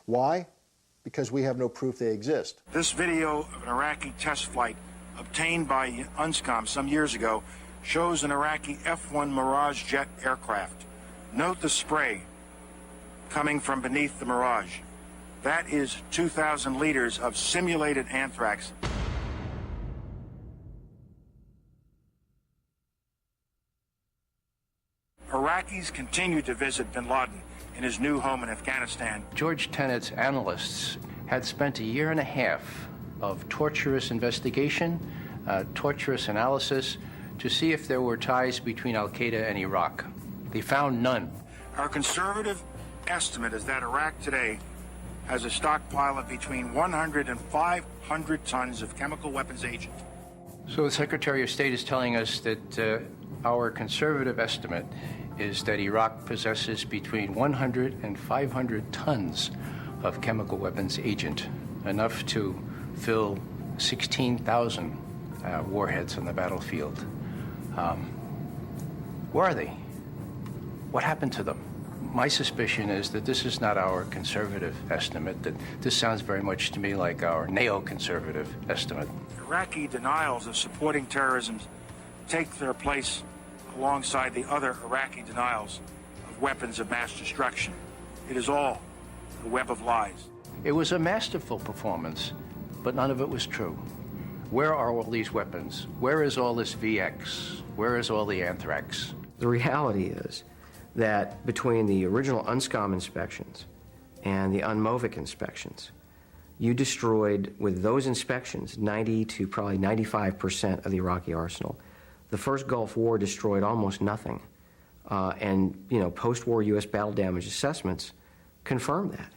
Why? Because we have no proof they exist. This video of an Iraqi test flight obtained by UNSCOM some years ago shows an Iraqi F-1 Mirage jet aircraft. Note the spray coming from beneath the Mirage. That is 2,000 liters of simulated anthrax. Iraqis continue to visit bin Laden in his new home in Afghanistan. George Tenet's analysts had spent a year and a half of torturous investigation, torturous analysis, to see if there were ties between al-Qaeda and Iraq. They found none. Our conservative estimate is that Iraq today has a stockpile of between 100 and 500 tons of chemical weapons agent. So the Secretary of State is telling us that our conservative estimate is that Iraq possesses between 100 and 500 tons of chemical weapons agent, enough to fill 16,000 warheads on the battlefield. Where are they? What happened to them? My suspicion is that this is not our conservative estimate, that this sounds very much to me like our neoconservative estimate. Iraqi denials of supporting terrorism take their place alongside the other Iraqi denials of weapons of mass destruction. It is all a web of lies. It was a masterful performance, but none of it was true. Where are all these weapons? Where is all this VX? Where is all the anthrax? The reality is that between the original UNSCOM inspections and the UNMOVIC inspections, you destroyed, with those inspections, 90 to probably 95% of the Iraqi arsenal. The first Gulf War destroyed almost nothing. Post-war U.S. battle damage assessments confirm that.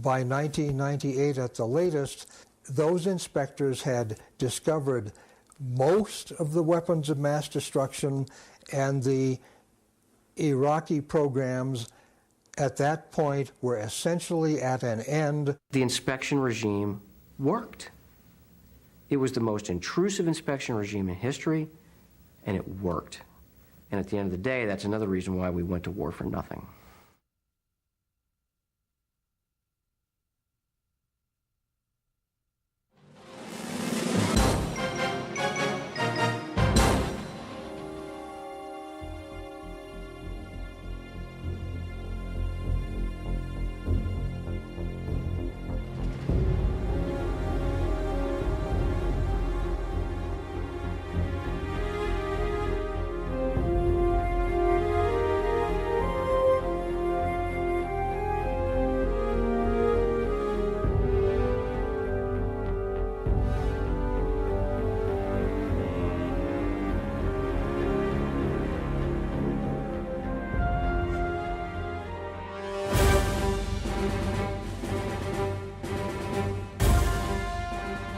By 1998 at the latest, those inspectors had discovered most of the weapons of mass destruction, and the Iraqi programs at that point were essentially at an end. The inspection regime worked. It was the most intrusive inspection regime in history, and it worked. And at the end of the day, that's another reason why we went to war for nothing.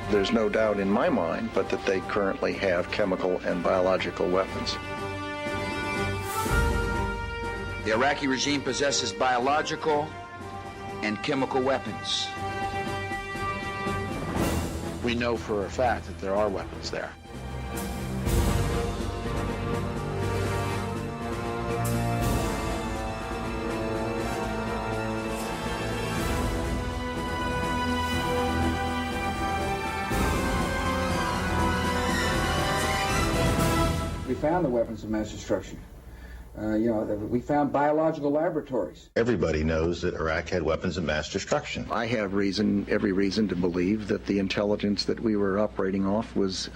There's no doubt in my mind but that they currently have chemical and biological weapons. The Iraqi regime possesses biological and chemical weapons. We know for a fact that there are weapons there. We found the weapons of mass destruction. We found biological laboratories. Everybody knows that Iraq had weapons of mass destruction. I have every reason to believe that the intelligence that we were operating off was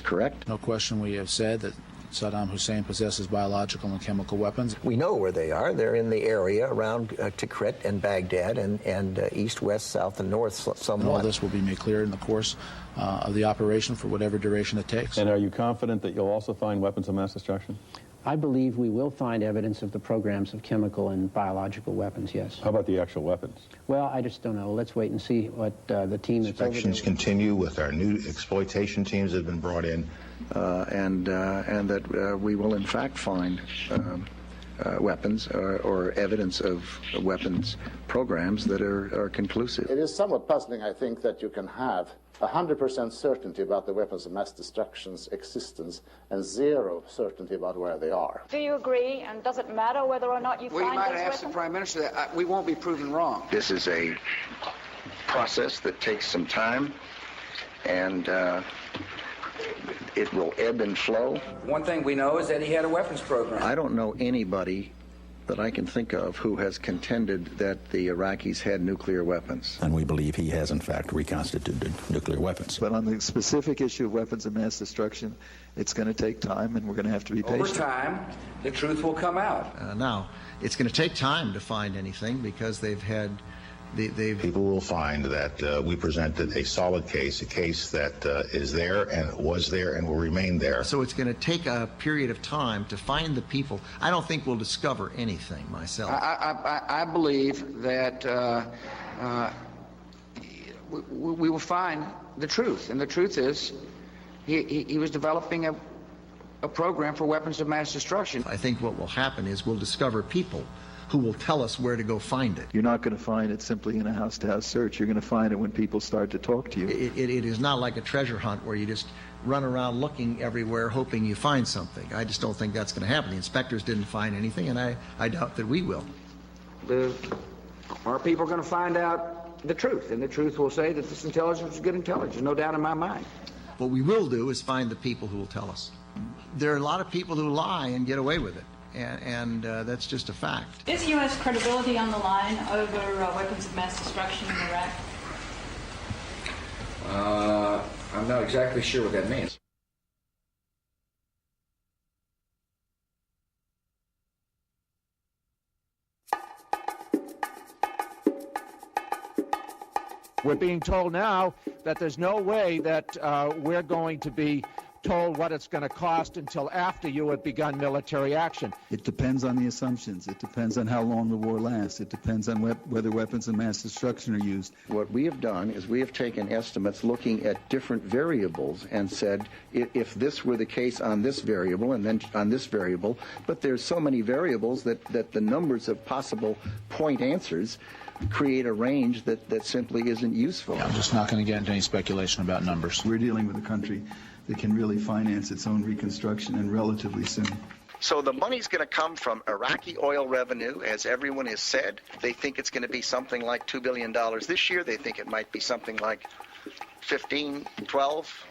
correct. No question we have said that Saddam Hussein possesses biological and chemical weapons. We know where they are. They're in the area around Tikrit and Baghdad and east, west, south, and north somewhat. And all this will be made clear in the course of the operation for whatever duration it takes. And are you confident that you'll also find weapons of mass destruction? I believe we will find evidence of the programs of chemical and biological weapons, yes. How about the actual weapons? Well, I just don't know. Let's wait and see what the team that's over there. Inspections continue with our new exploitation teams that have been brought in. And that we will in fact find weapons or evidence of weapons programs that are conclusive. It is somewhat puzzling, I think, that you can have 100% certainty about the weapons of mass destruction's existence and zero certainty about where they are. Do you agree, and does it matter whether or not you find these weapons? We might ask the Prime Minister that. We won't be proven wrong. This is a process that takes some time, and it will ebb and flow. One thing we know is that he had a weapons program. I don't know anybody that I can think of who has contended that the Iraqis had nuclear weapons. And we believe he has, in fact, reconstituted nuclear weapons. But on the specific issue of weapons of mass destruction, it's going to take time, and we're going to have to be patient. Over time, the truth will come out. Now, it's going to take time to find anything because People will find that we presented a solid case, a case that is there and was there and will remain there. So it's going to take a period of time to find the people. I don't think we'll discover anything myself. I believe that we will find the truth, and the truth is he was developing a program for weapons of mass destruction. I think what will happen is we'll discover people who will tell us where to go find it. You're not going to find it simply in a house-to-house search. You're going to find it when people start to talk to you. It is not like a treasure hunt where you just run around looking everywhere hoping you find something. I just don't think that's going to happen. The inspectors didn't find anything, and I doubt that we will. Our people are going to find out the truth, and the truth will say that this intelligence is good intelligence, no doubt in my mind. What we will do is find the people who will tell us. There are a lot of people who lie and get away with it. And that's just a fact. Is U.S. credibility on the line over weapons of mass destruction in Iraq? I'm not exactly sure what that means. We're being told now that there's no way that we're going to be told what it's going to cost until after you have begun military action. It depends on the assumptions. It depends on how long the war lasts. It depends on whether weapons of mass destruction are used. What we have done is we have taken estimates looking at different variables and said, if this were the case on this variable and then on this variable, but there's so many variables that the numbers of possible point answers create a range that simply isn't useful. Yeah, I'm just not going to get into any speculation about numbers. We're dealing with a country that can really finance its own reconstruction and relatively soon. So the money's going to come from Iraqi oil revenue, as everyone has said. They think it's going to be something like $2 billion this year. They think it might be something like 15, 12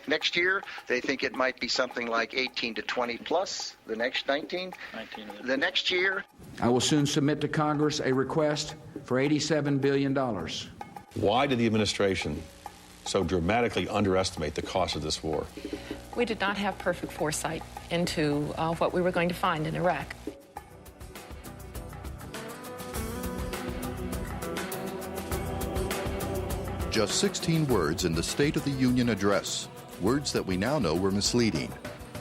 next year. They think it might be something like 18 to 20 plus the next 19 the next year. I will soon submit to Congress a request for $87 billion. Why did the administration so dramatically underestimate the cost of this war? We did not have perfect foresight into what we were going to find in Iraq. Just 16 words in the State of the Union address, words that we now know were misleading.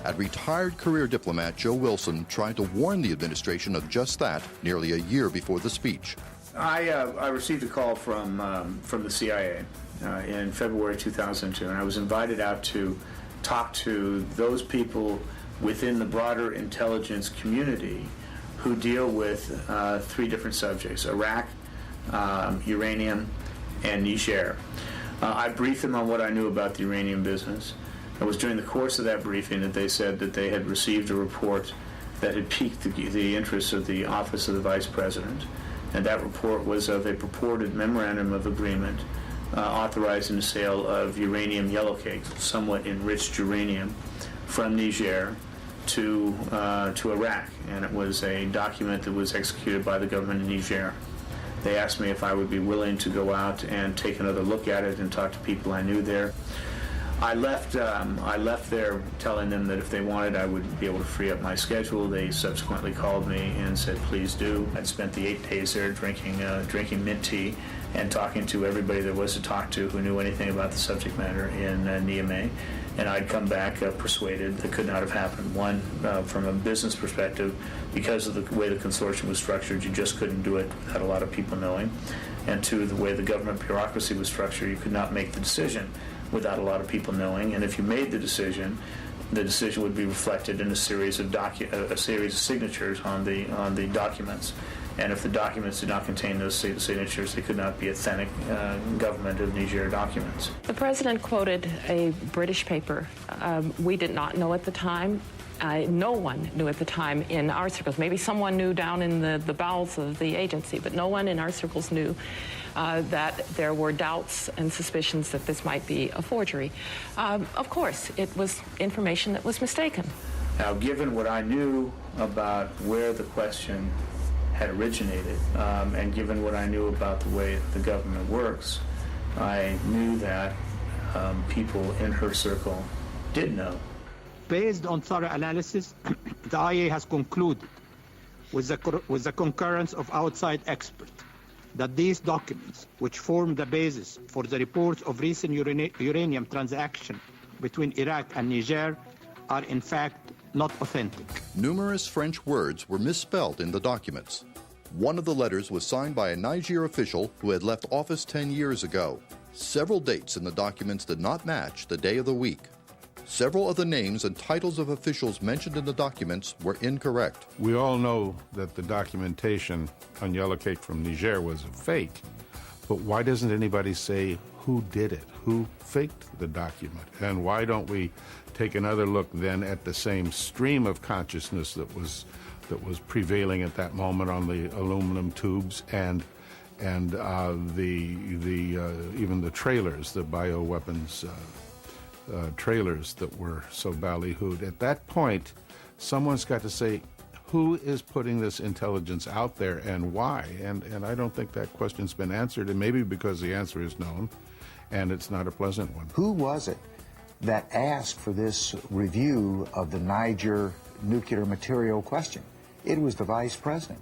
And retired career diplomat Joe Wilson tried to warn the administration of just that nearly a year before the speech. I received a call from the CIA in February 2002, and I was invited out to talk to those people within the broader intelligence community who deal with three different subjects: Iraq, uranium, and Niger. I briefed them on what I knew about the uranium business. It was during the course of that briefing that they said that they had received a report that had piqued the interest of the Office of the Vice President, and that report was of a purported memorandum of agreement authorizing the sale of uranium yellowcake, somewhat enriched uranium, from Niger to Iraq, and it was a document that was executed by the government of Niger. They asked me if I would be willing to go out and take another look at it and talk to people I knew there. I left there telling them that if they wanted, I would be able to free up my schedule. They subsequently called me and said, please do. I'd spent the 8 days there drinking mint tea and talking to everybody there was to talk to who knew anything about the subject matter in Niamey. And I'd come back persuaded that could not have happened. One, from a business perspective, because of the way the consortium was structured, you just couldn't do it without a lot of people knowing. And two, the way the government bureaucracy was structured, you could not make the decision without a lot of people knowing. And if you made the decision, the decision would be reflected in a series of signatures on the documents. And if the documents did not contain those signatures, they could not be authentic government of Niger documents. The president quoted a British paper. We did not know at the time. No one knew at the time in our circles. Maybe someone knew down in the bowels of the agency, but no one in our circles knew that there were doubts and suspicions that this might be a forgery. Of course, it was information that was mistaken. Now, given what I knew about where the question had originated, and given what I knew about the way the government works, I knew that people in her circle did know. Based on thorough analysis, the IA has concluded, with the concurrence of outside experts, that these documents, which form the basis for the reports of recent uranium transaction between Iraq and Niger, are in fact not authentic. Numerous French words were misspelled in the documents. One of the letters was signed by a Niger official who had left office 10 years ago. Several dates in the documents did not match the day of the week. Several of the names and titles of officials mentioned in the documents were incorrect. We all know that the documentation on Yellow Cake from Niger was a fake, but why doesn't anybody say who did it, who faked the document? And why don't we take another look then at the same stream of consciousness that was prevailing at that moment on the aluminum tubes and even the trailers, the bioweapons trailers that were so ballyhooed. At that point, someone's got to say, who is putting this intelligence out there and why? And I don't think that question's been answered, and maybe because the answer is known, and it's not a pleasant one. Who was it that asked for this review of the Niger nuclear material question? It was the Vice President.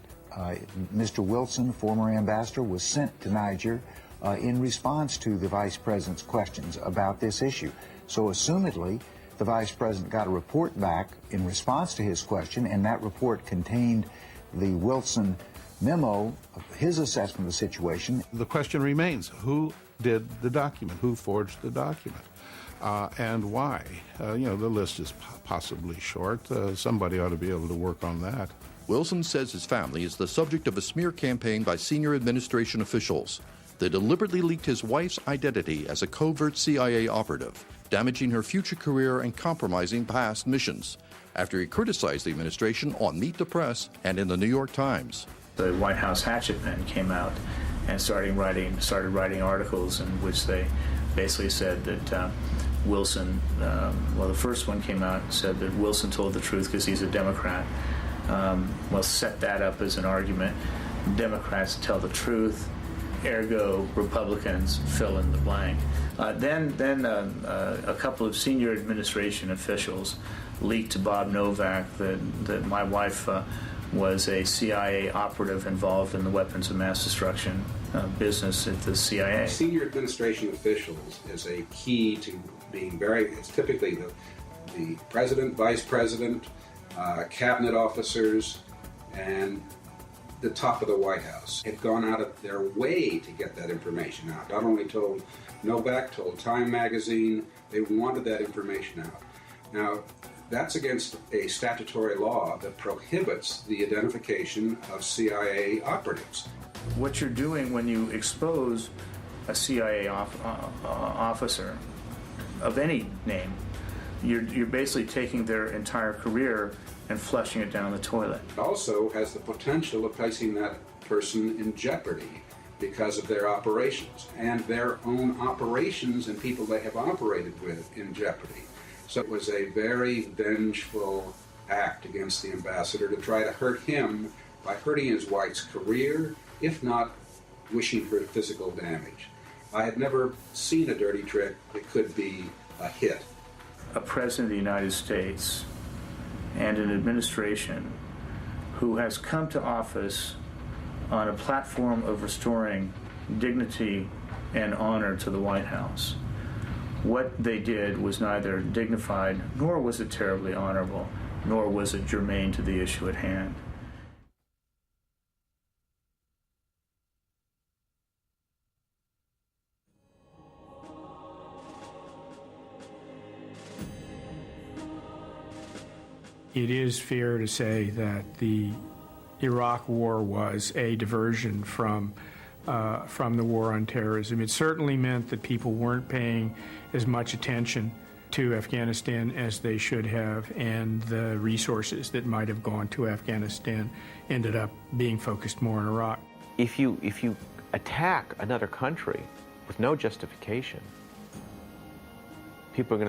Mr. Wilson, former ambassador, was sent to Niger in response to the Vice President's questions about this issue. So assumedly, the Vice President got a report back in response to his question, and that report contained the Wilson memo, his assessment of the situation. The question remains, who did the document? Who forged the document? And why? The list is possibly short. Somebody ought to be able to work on that. Wilson says his family is the subject of a smear campaign by senior administration officials. They deliberately leaked his wife's identity as a covert CIA operative, damaging her future career and compromising past missions, after he criticized the administration on Meet the Press and in the New York Times. The White House hatchet men came out and started writing articles in which they basically said that Wilson, the first one came out and said that Wilson told the truth because he's a Democrat. Set that up as an argument. Democrats tell the truth, ergo Republicans fill in the blank. Then a couple of senior administration officials leaked to Bob Novak that my wife was a CIA operative involved in the weapons of mass destruction business at the CIA. Senior administration officials is a key to being it's typically the president, vice president, cabinet officers, and the top of the White House had gone out of their way to get that information out. Not only told Novak, told Time magazine, they wanted that information out. Now, that's against a statutory law that prohibits the identification of CIA operatives. What you're doing when you expose a CIA officer of any name, you're basically taking their entire career and flushing it down the toilet. It also has the potential of placing that person in jeopardy because of their operations, and their own operations and people they have operated with in jeopardy. So it was a very vengeful act against the ambassador to try to hurt him by hurting his wife's career, if not wishing her physical damage. I had never seen a dirty trick that could be a hit. A president of the United States and an administration who has come to office on a platform of restoring dignity and honor to the White House. What they did was neither dignified, nor was it terribly honorable, nor was it germane to the issue at hand. it is fair to say that the Iraq War was a diversion from the war on terrorism. It certainly meant that people weren't paying as much attention to Afghanistan as they should have, and the resources that might have gone to Afghanistan ended up being focused more in Iraq. If you attack another country with no justification, people are going to